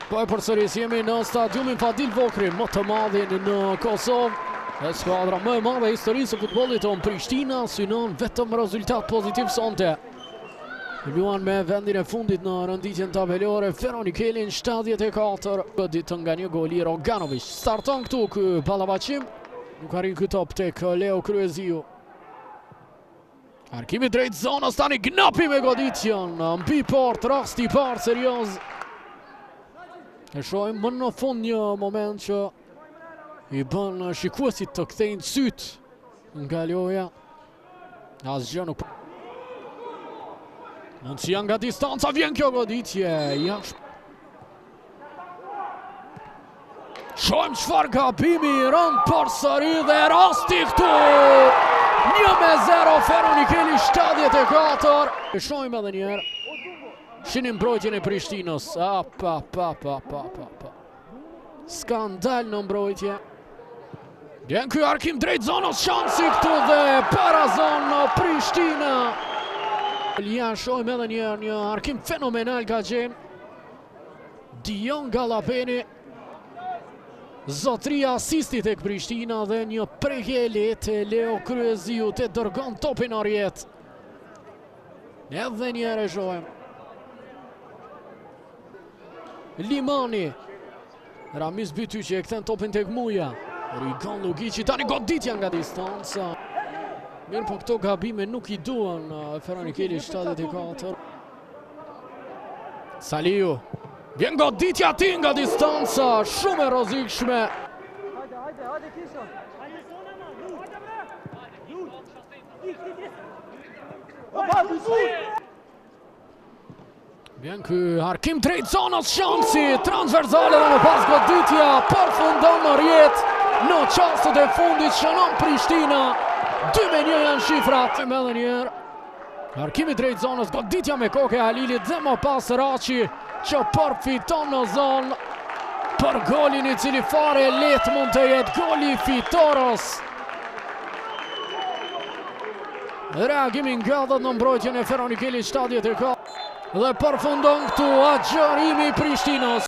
Po e përsëris jemi në stadiumin Fadil Vokri, më të madhin në Kosovë. E skuadra më e madhe e historisë së futbollit tonë, Prishtina, synon vetëm rezultat pozitiv sonte. Luan me vendin e fundit në rënditjen tabelore, Feronikeli 74, ditë nga një goli Roganovic. Starton këtu ky ballabaqim, nuk arrin ky top tek Leo Kryeziu. Arkimi drejt zonës, tani gnapi me goditjen, mbi port, rast i parë serioz. E shohim më në fund një moment që i bën shikuesit të kthejnë syt nga loja. Asgjë nuk mundësia nga distanca, vjen kjo goditje jashtë. Shohim çfarë gabimi rënd përsëri dhe rasti këtu. 1-0 Feronikeli 74. E shohim edhe një herë. Shinim mbrojtjen e Prishtinës. Skandal në mbrojtje. Vjen ky arkim drejt zonës, shansi këtu dhe para zonë Prishtina. Ja shohim edhe një arkim fenomenal ka qenë Dion Gallapeni. Zotria asisti tek Prishtina dhe një prekje lehtë Leo Kryeziu të dërgon topin në rjet. Edhe një herë shohim Limani, Ramiz Bytyqi e kthen topin tek Muja. Rigon Lugici, tani goditja nga distanca. Mirë po këto gabime nuk i duan Feronikeli 74. Saliu, vjen goditja ti nga distanca, shumë e rrezikshme. Vjen ky arkim drejt zonës, shansi transversale dhe në pas goditja përfundon në rjet. Në çastet e fundit shënon Prishtina. 2-1 janë shifrat. Me edhe njerë arkimi drejt zonës, goditja me kokë e Halilit dhe më pas Raçi që përfiton në zonë për golin i cili fare lehtë mund të jetë goli fitores. Reagimi nga dhe në mbrojtjen e Feronikeli 74 dhe përfundon këtu agjërimi i Prishtinës.